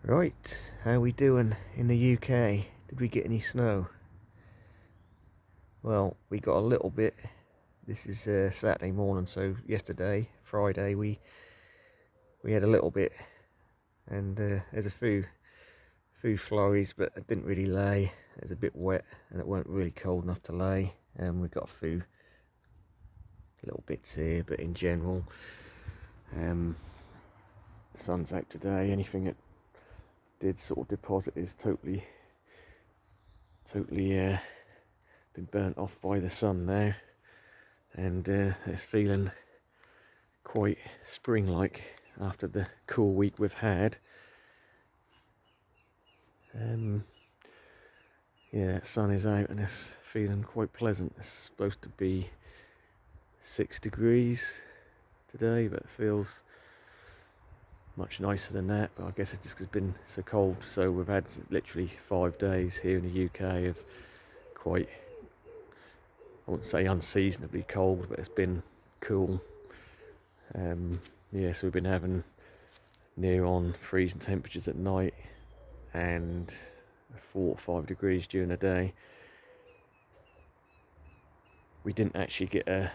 Right, how we doing in the UK? Did we get any snow? Well, we got a little bit. This is Saturday morning, so yesterday, Friday, we had a little bit, and there's a few flurries, but it didn't really lay. It was a bit wet, and it weren't really cold enough to lay. And we got a few little bits here, but in general, the sun's out today. Anything that did sort of deposit is totally been burnt off by the sun now, and it's feeling quite spring-like after the cool week we've had. Yeah, sun is out and it's feeling quite pleasant. It's supposed to be 6 degrees today, but it feels much nicer than that. But I guess it's just 'cause it's been so cold. So we've had literally 5 days here in the UK of quite, I wouldn't say unseasonably cold, but it's been cool. Yeah, so we've been having near on freezing temperatures at night and 4 or 5 degrees during the day. We didn't actually get a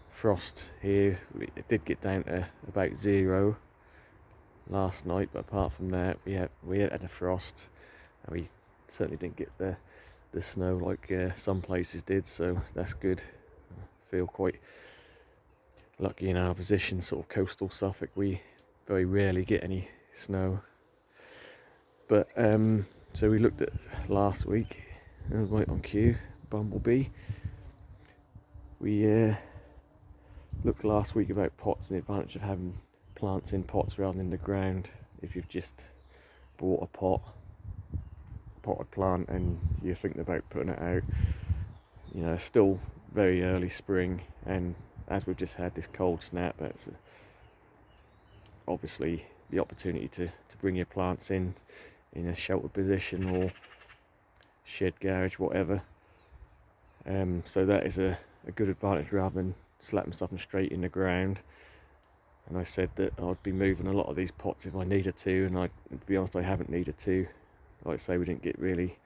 frost here. It did get down to about 0 last night, but apart from that, we had a frost, and we certainly didn't get the snow like some places did. So that's good. I feel quite lucky in our position, sort of coastal Suffolk. We very rarely get any snow. But so we looked at last week, and right on cue, Bumblebee. We looked last week about pots and the advantage of having plants in pots rather than in the ground. If you've just bought a potted plant and you're thinking about putting it out, you know, it's still very early spring, and as we've just had this cold snap, that's obviously the opportunity to bring your plants in a sheltered position or shed garage, whatever. So that is a good advantage rather than slapping stuff straight in the ground. And I said that I'd be moving a lot of these pots if I needed to, and to be honest, I haven't needed to. Like I say, we didn't get really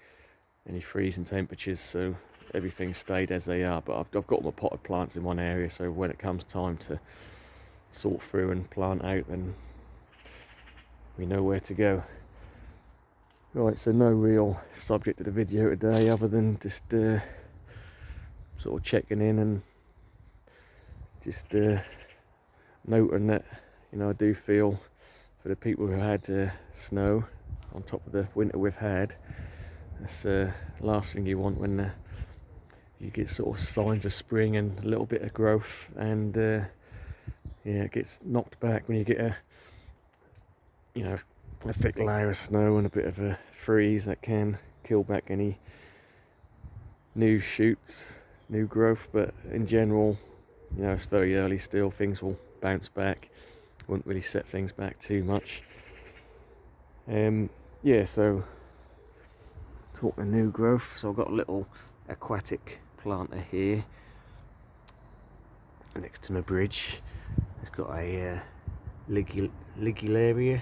any freezing temperatures, so everything stayed as they are. But I've got my potted plants in one area, so when it comes time to sort through and plant out, then we know where to go. Right, so no real subject of the video today other than just sort of checking in and just noting that, you know, I do feel for the people who had snow on top of the winter we've had. That's the last thing you want when you get sort of signs of spring and a little bit of growth, and yeah, it gets knocked back when you get a thick layer of snow and a bit of a freeze that can kill back any new shoots, new growth. But in general, you know, it's very early still. Things will bounce back. Wouldn't really set things back too much. Yeah, so talking new growth, so I've got a little aquatic planter here next to my bridge. It's got a Ligularia.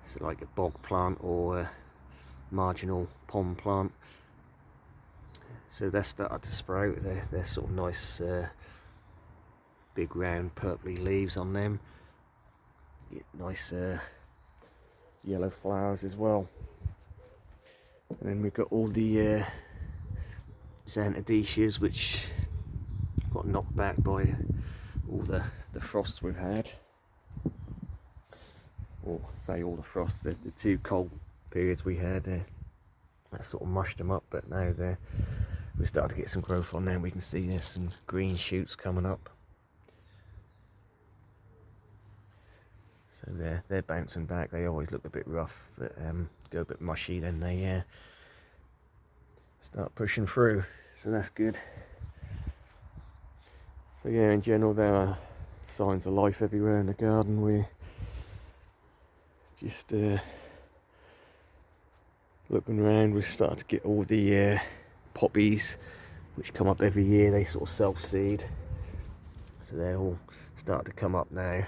It's like a bog plant or a marginal pond plant. So they're started to sprout. They're sort of nice, big round purpley leaves on them. Get nice yellow flowers as well. And then we've got all the Xanthodias, which got knocked back by all the frosts we've had. Or say all the frost, the 2 cold periods we had, that sort of mushed them up. But now we're starting to get some growth on them. We can see there's some green shoots coming up. So they're bouncing back. They always look a bit rough, but go a bit mushy, then they start pushing through. So that's good. So yeah, in general, there are signs of life everywhere in the garden. We're just looking around. We've started to get all the poppies, which come up every year. They sort of self-seed. So they're all starting to come up now.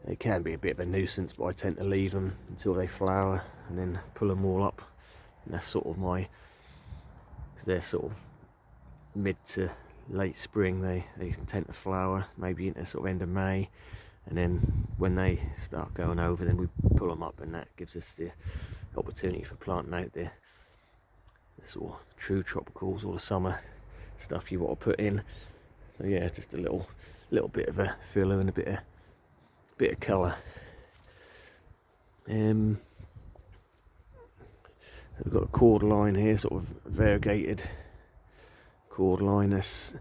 It can be a bit of a nuisance, but I tend to leave them until they flower and then pull them all up. And that's sort of my, because they're sort of mid to late spring, they tend to flower maybe into sort of end of May, and then when they start going over, then we pull them up, and that gives us the opportunity for planting out the sort of true tropicals, all the summer stuff you want to put in. So yeah, just a little bit of a filler and a bit of colour. We've got a cord line here, sort of variegated cord line that's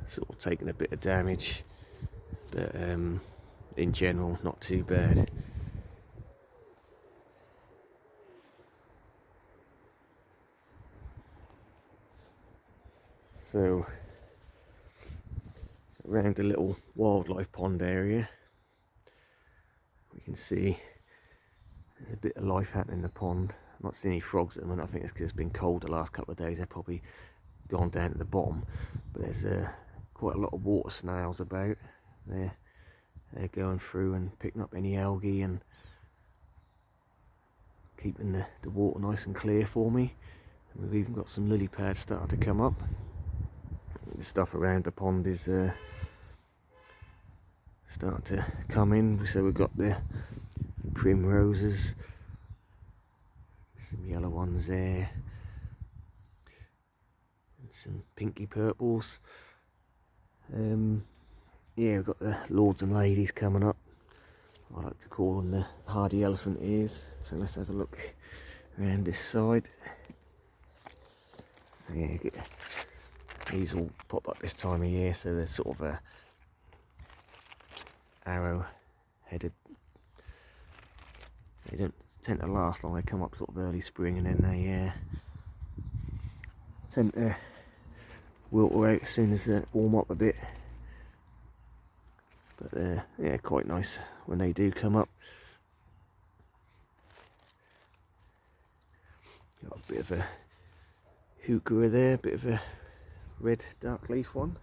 sort of taken a bit of damage, but in general not too bad. So around the little wildlife pond area, we can see there's a bit of life happening in the pond. I'm not seeing any frogs at the moment. I think it's because it's been cold the last couple of days. They're probably gone down to the bottom, but there's quite a lot of water snails about. They're going through and picking up any algae and keeping the water nice and clear for me. And we've even got some lily pads starting to come up. The stuff around the pond is starting to come in. So we've got the primroses, some yellow ones there, and some pinky purples. Yeah, we've got the lords and ladies coming up. I like to call them the hardy elephant ears. So let's have a look around this side. Yeah, these all pop up this time of year, so they're sort of a arrow headed. They don't tend to last long. They come up sort of early spring, and then they tend to wilter out as soon as they warm up a bit. But yeah, quite nice when they do come up. Got a bit of a heuchera there, a bit of a red dark leaf one.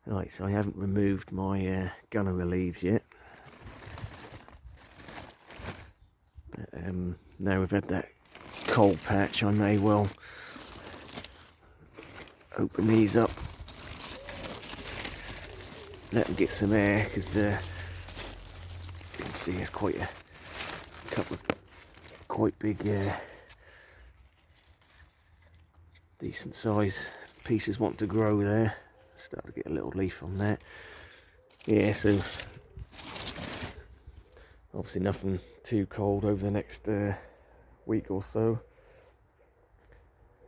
Right, so I haven't removed my gunnera leaves yet. But now we've had that cold patch, I may well open these up, let them get some air, because you can see there's quite a couple of quite big decent size pieces want to grow there. Start to get a little leaf on that. Yeah, so obviously nothing too cold over the next week or so.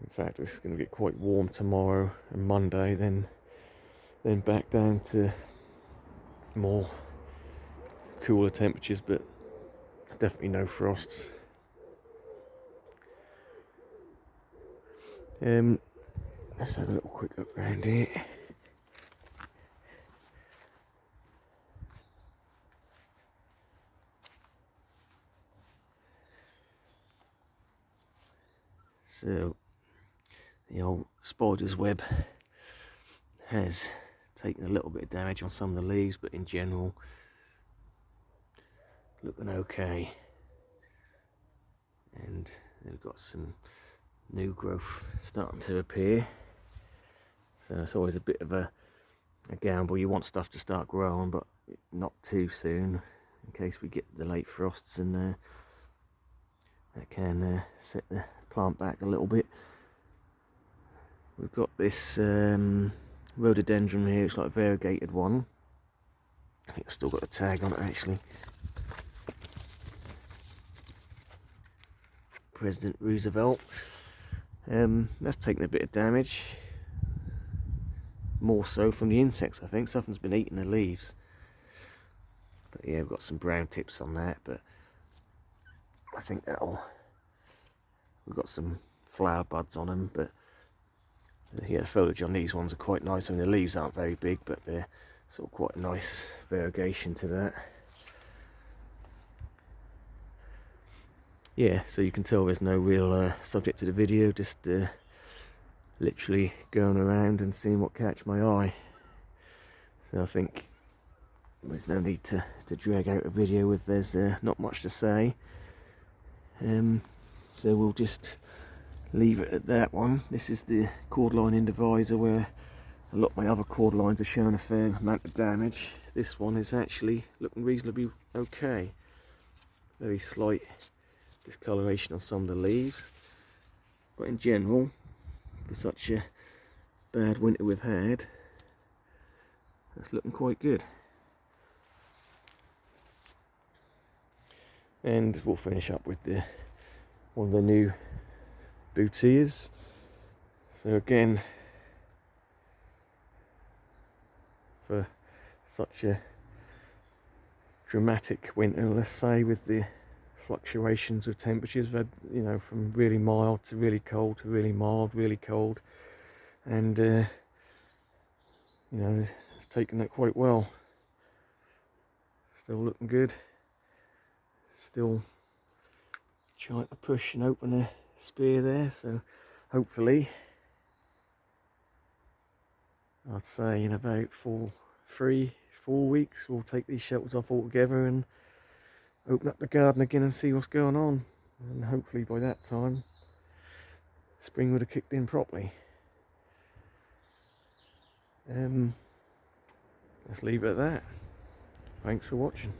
In fact, it's going to get quite warm tomorrow and Monday, then back down to more cooler temperatures, but definitely no frosts. Let's have a little quick look around here. So the old spider's web has taken a little bit of damage on some of the leaves, but in general looking okay. And we've got some new growth starting to appear. So it's always a bit of a gamble. You want stuff to start growing, but not too soon, in case we get the late frosts, and that can set the plant back a little bit. We've got this rhododendron here. It's like a variegated one. I think I've still got a tag on it actually. President Roosevelt. That's taken a bit of damage. More so from the insects, I think. Something's been eating the leaves. But yeah, we've got some brown tips on that, but I think we've got some flower buds on them, but yeah, the foliage on these ones are quite nice. I mean, the leaves aren't very big, but they're sort of quite a nice variegation to that. yeah, so you can tell there's no real subject to the video, just literally going around and seeing what catch my eye. So I think there's no need to drag out a video if there's not much to say. So we'll just leave it at that one. This is the cordline indivisor where a lot of my other cord lines are showing a fair amount of damage. This one is actually looking reasonably okay. Very slight discoloration on some of the leaves, but in general, for such a bad winter we've had, that's looking quite good. And we'll finish up with one of the new Butias. So again, for such a dramatic winter, let's say, with the fluctuations with temperatures, we've had, you know, from really mild to really cold to really mild, really cold, and you know, it's taken that quite well. Still looking good. Still trying to push and open a spear there, so hopefully, I'd say in about 3-4 weeks we'll take these shelters off altogether and open up the garden again and see what's going on, and hopefully by that time spring would have kicked in properly. Let's leave it at that. Thanks for watching.